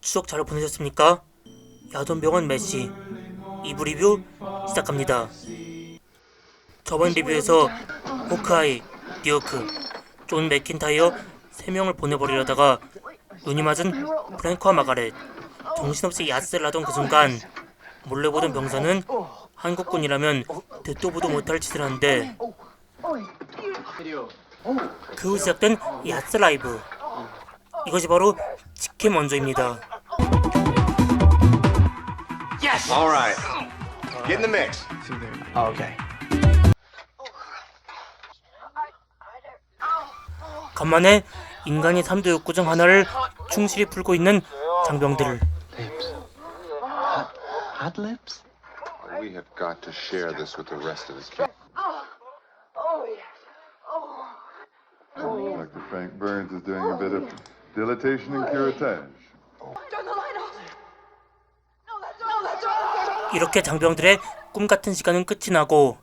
추석 잘 보내셨습니까? 야돈병원 메시 2부 리뷰 시작합니다. 저번 리뷰에서 호크아이, 듀크, 존 맥킨타이어 3명을 보내버리려다가 눈이 맞은 프랭크와 마가렛, 정신없이 야스를 하던 그 순간 몰래 보던 병사는 한국군이라면 듣도 보도 못할 짓을 하는데 그 후 시작된 야스 라이브, 이것이 바로 치킨 원조입니다. All right. Get in the mix. Okay. 간만에 인간의 3대 욕구 중 하나를 충실히 풀고 있는 장병들. Hot lips? We have got to share this with the rest of this camp. Dr. Frank Burns is doing a bit of dilatation and curettage. 이렇게 장병들의 꿈같은 시간은 끝이 나고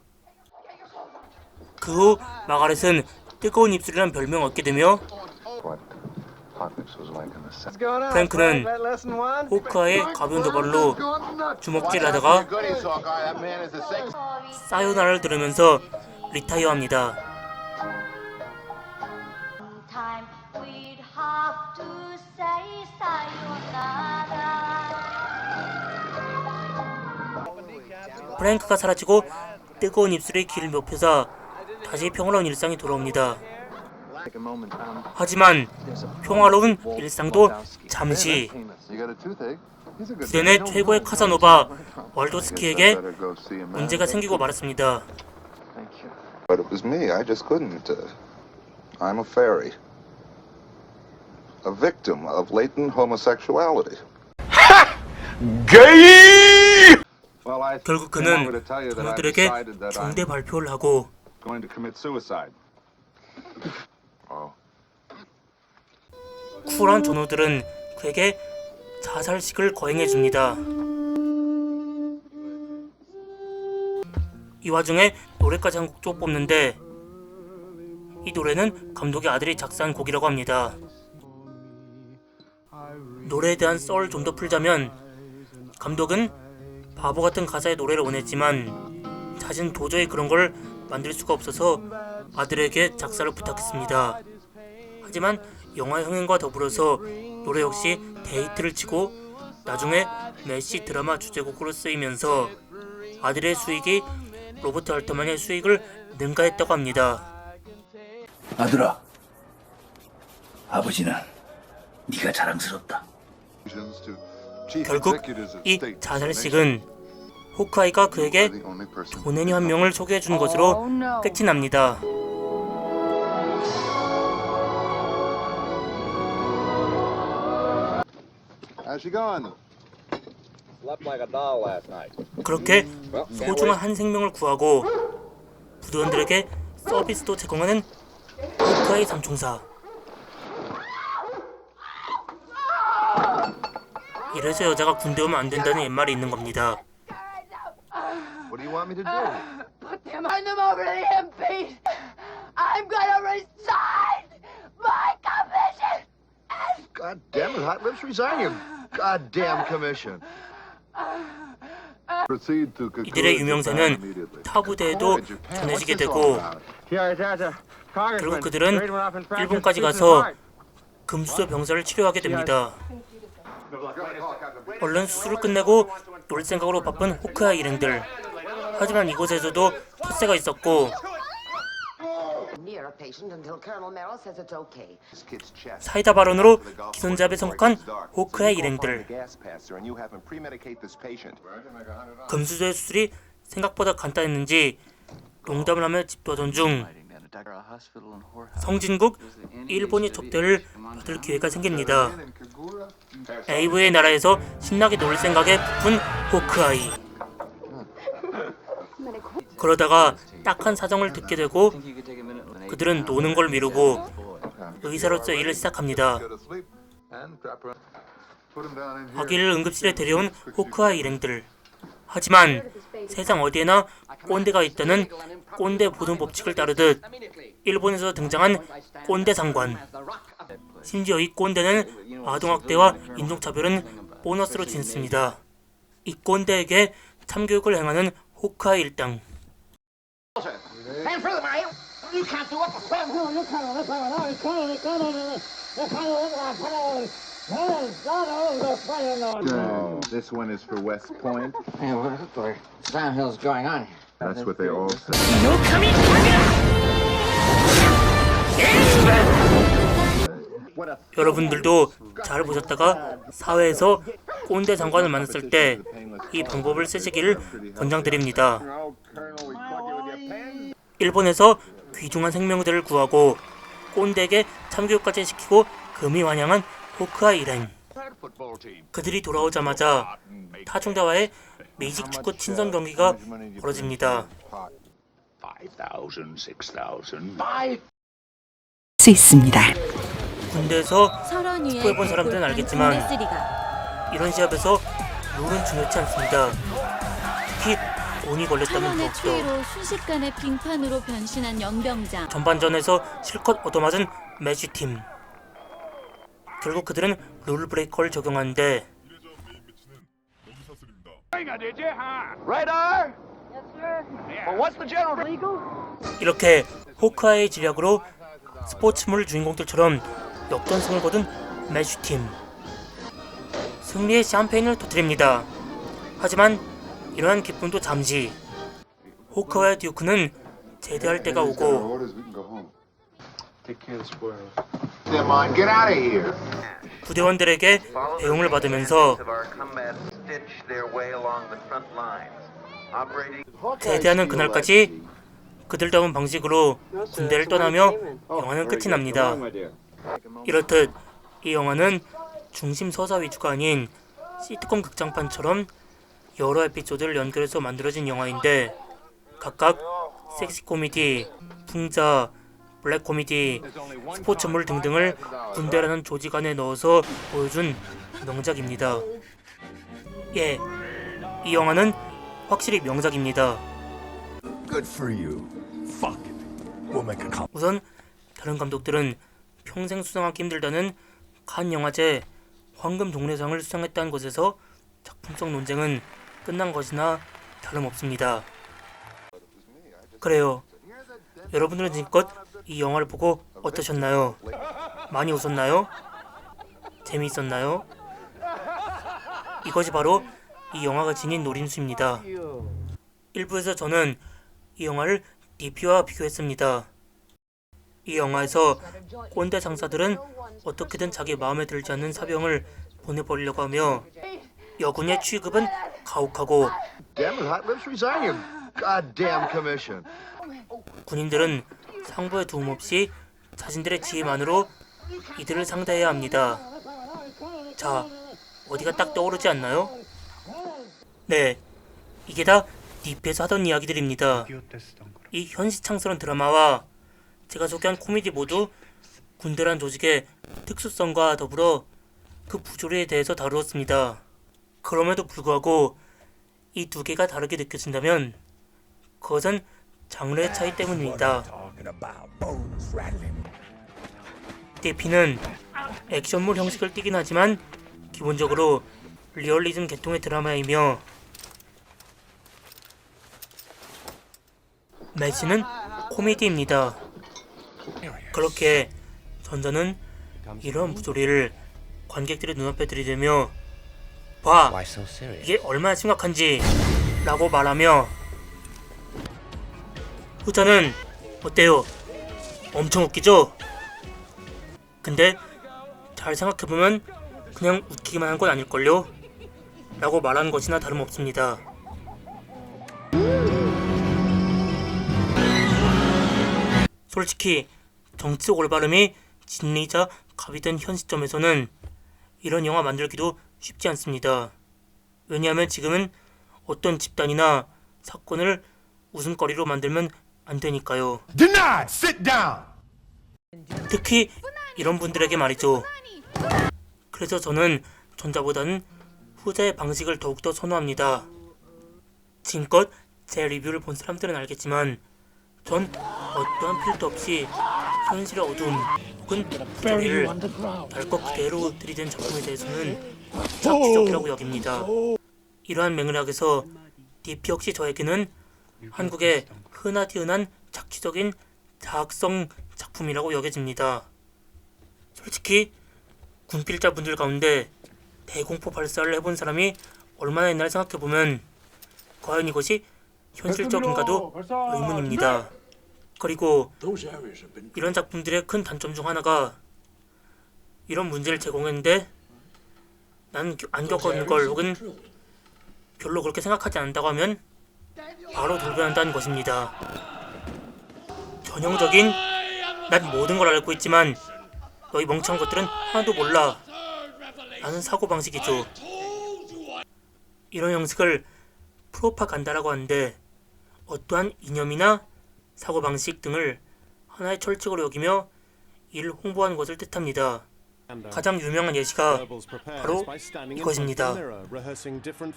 그 후 마가렛은 뜨거운 입술이란 별명을 얻게 되며 What hot lips was like in the set. 프랭크는 호크아이의 가벼운 도발로 주먹질을 하다가 Goodies, Hawkeye. That man is a sex. 사요나라를 들으면서 리타이어합니다. Time we'd have to say sayonara. 프랭크가 사라지고 뜨거운 입술의 길을 높여서 다시 평화로운 일상이 돌아옵니다. 하지만 평화로운 일상도 잠시 You got a toothache? He's a good 부대내 최고의 카사노바 월도스키에게 문제가 생기고 말았습니다. But it was me. I just couldn't. I'm a fairy. A victim of latent homosexuality. Well, I 결국 came over 그는 to tell you that I've 동료들에게 decided that I'm 중대 발표를 하고 going to commit suicide. Oh. 쿨한 전우들은 그에게 자살식을 거행해줍니다. 이 와중에 노래까지 한 곡 쭉 뽑는데 이 노래는 감독의 아들이 작사한 곡이라고 합니다. 노래에 대한 썰을 좀 더 풀자면 감독은 바보 같은 가사의 노래를 원했지만 자신 도저히 그런 걸 만들 수가 없어서 아들에게 작사를 부탁했습니다. 하지만 영화 흥행과 더불어서 노래 역시 데이트를 치고 나중에 메시 드라마 주제곡으로 쓰이면서 아들의 수익이 로버트 알트만의 수익을 능가했다고 합니다. 아들아, 아버지는 네가 자랑스럽다. 결국 이 자살식은 호크아이가 그에게 도네니 한 명을 소개해준 것으로 끝이 납니다. How's she going? 그렇게 소중한 한 생명을 구하고 부대원들에게 서비스도 제공하는 호크아이 삼총사. 이래서 여자가 군대 오면 안 된다는 옛말이 있는 겁니다. What do you want me to do? Put them over the impede. I'm gonna resign my commission. God damn it, Hot Lips, resign your goddamn commission. Proceed to conclude 이들의 the plan 유명세는 immediately. 타 부대에도 전해지게 되고 결국 그들은 일본까지 가서 금수저 병사를 치료하게 됩니다. 얼른 수술을 끝내고 놀 생각으로 바쁜 호크아이 일행들. 하지만 이곳에서도 텃세가 있었고 Near a patient until Colonel Merrill says it's okay. 사이다 발언으로 기선제압에 성공한 호크아이 일행들. 금수저의 수술이 생각보다 간단했는지 농담을 하며 집도하던 중 성진국 일본이 접대를 받을 기회가 생깁니다. 에이브의 나라에서 신나게 놀 생각에 부푼 호크아이. 그러다가 딱한 사정을 듣게 되고 그들은 노는 걸 미루고 의사로서 일을 시작합니다. 아기를 응급실에 데려온 호크아이 일행들. 하지만 세상 어디에나 꼰대가 있다는 꼰대 보존 법칙을 따르듯 일본에서 등장한 꼰대 상관. 심지어 이 꼰대는 아동학대와 인종차별은 보너스로 지냈습니다. 이 꼰대에게 참교육을 행하는 호크아이 일당. This one is for West Point. Hey, what the Silent Hill's going on here? That's what they all say. 여러분들도 잘 보셨다가 사회에서 꼰대 장관을 만났을 때 이 방법을 쓰시기를 권장드립니다. 일본에서 귀중한 생명들을 구하고 꼰대에게 참교육까지 시키고 금이 환영한 호크아이 일행. 그들이 돌아오자마자 타중대와의 메이직 축구 친선 경기가 벌어집니다. 5,000, 6,000. 수 있습니다. 군대에서 설원 위에 축구해본 사람들은 알겠지만 분데스리가 이런 시합에서 룰은 중요치 않습니다. 특히 돈이 걸렸다면 천원의 더욱더. 추위로 순식간에 빙판으로 변신한 연병장. 전반전에서 실컷 얻어맞은 매쉬팀. 결국 그들은 룰 브레이커를 적용하는데 이렇게 호크아이의 지략으로 스포츠물 주인공들처럼 역전승을 거둔 매쉬팀. 승리의 샴페인을 터뜨립니다. 하지만 이러한 기쁨도 잠시. 호크아이와 듀크는 제대할 때가 오고 Orders, we can go home. Them on, get out of here. 부대원들에게 배웅을 받으면서 제대하는 그날까지 그들다운 방식으로 군대를 떠나며 영화는 끝이 납니다. 이렇듯 이 영화는 중심 서사 위주가 아닌 시트콤 극장판처럼 여러 에피소드를 연결해서 만들어진 영화인데 각각 섹시 코미디, 풍자, 블랙 코미디, 스포츠물 등등을 군대라는 조직 안에 넣어서 보여준 명작입니다. 예, 이 영화는 확실히 명작입니다. Good for you. Fuck it. We'll make a call. 우선 다른 감독들은 평생 수상하기 힘들다는 칸 영화제 황금 동례상을 수상했다는 것에서 작품성 논쟁은 끝난 것이나 다름없습니다. 그래요. 여러분들은 지금껏 이 영화를 보고 어떠셨나요? 많이 웃었나요? 재미있었나요? 이것이 바로 이 영화가 지닌 노림수입니다. 1부에서 저는 이 영화를 DP와 비교했습니다. 이 영화에서 꼰대 장사들은 어떻게든 자기 마음에 들지 않는 사병을 보내버리려고 하며 여군의 취급은 가혹하고 Damn it, Hot Lips, resign your goddamn commission. 군인들은 상부에 도움 없이 자신들의 지혜만으로 이들을 상대해야 합니다. 자, 어디가 딱 떠오르지 않나요? 네, 이게 다 DP에서 하던 이야기들입니다. 이 현시창스러운 드라마와 제가 소개한 코미디 모두 군대란 조직의 특수성과 더불어 그 부조리에 대해서 다루었습니다. 그럼에도 불구하고 이 두 개가 다르게 느껴진다면 그것은 장르의 차이 때문입니다. DP는 액션물 형식을 띠긴 하지만 기본적으로 리얼리즘 계통의 드라마이며 매시는 코미디입니다. 그렇게 전자는 이런 부조리를 관객들의 눈앞에 들이대며 봐! 이게 얼마나 심각한지 라고 말하며 후자는 어때요? 엄청 웃기죠? 근데 잘 생각해보면 그냥 웃기기만 한 건 아닐걸요? 라고 말하는 것이나 다름없습니다. 솔직히 정치적 올바름이 진리이자 갑이 된 현 시점에서는 이런 영화 만들기도 쉽지 않습니다. 왜냐하면 지금은 어떤 집단이나 사건을 웃음거리로 만들면 안 되니까요. Denied! Sit down! 특히 이런 분들에게 말이죠. 그래서 저는 전자보다는 후자의 방식을 더욱더 선호합니다. 지금껏 제 리뷰를 본 사람들은 알겠지만 전 어떠한 필터 없이 현실의 어두움 혹은 부조리를 날 것 그대로 들이댄 작품에 대해서는 착취적이라고 여깁니다. 이러한 맥락에서 DP 역시 저에게는 한국의 흔하디흔한 착취적인 자학성 작품이라고 여겨집니다. 솔직히 군필자분들 가운데 대공포 발사를 해본 사람이 얼마나 있나 생각해보면 과연 이것이 현실적인가도 의문입니다. 그리고 이런 작품들의 큰 단점 중 하나가 이런 문제를 제공했는데 난 안 겪었는 걸 혹은 별로 그렇게 생각하지 않는다고 하면 바로 돌변한다는 것입니다. 전형적인 난 모든 걸 알고 있지만 너희 멍청한 것들은 하나도 몰라 라는 사고방식이죠. 이런 형식을 프로파간다라고 하는데 어떠한 이념이나 사고방식 등을 하나의 철칙으로 여기며 이를 홍보하는 것을 뜻합니다. 가장 유명한 예시가 바로 이것입니다.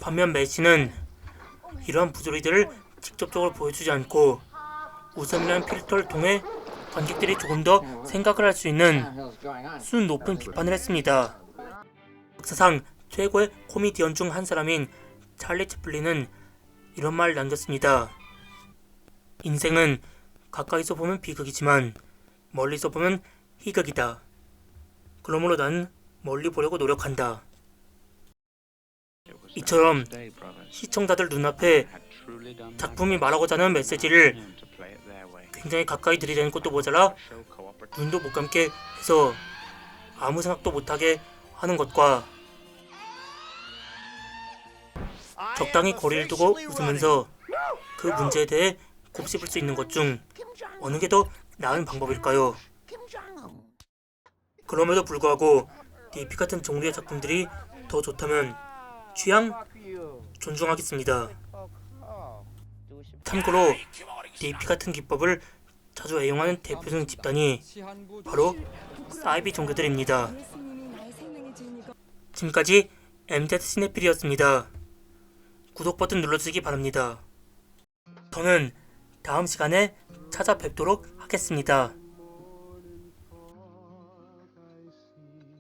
반면 메시는 이러한 부조리들을 직접적으로 보여주지 않고 웃음이라는 필터를 통해 관객들이 조금 더 생각을 할 수 있는 수준 높은 비판을 했습니다. 역사상 최고의 코미디언 중 한 사람인 찰리 채플린은 이런 말을 남겼습니다. 인생은 가까이서 보면 비극이지만 멀리서 보면 희극이다. 그러므로 난 멀리 보려고 노력한다. 이처럼 시청자들 눈앞에 작품이 말하고자 하는 메시지를 굉장히 가까이 들이대는 것도 모자라 눈도 못 감게 해서 아무 생각도 못하게 하는 것과 적당히 거리를 두고 웃으면서 그 문제에 대해 곱씹을 수 있는 것 중 어느 게 더 나은 방법일까요? 그럼에도 불구하고 DP 같은 종류의 작품들이 더 좋다면 취향 존중하겠습니다. 참고로 DP 같은 기법을 자주 애용하는 대표적인 집단이 바로 사이비 종교들입니다. 지금까지 MZ 시네필이었습니다. 구독 버튼 눌러주시기 바랍니다. 저는 다음 시간에 찾아뵙도록 하겠습니다.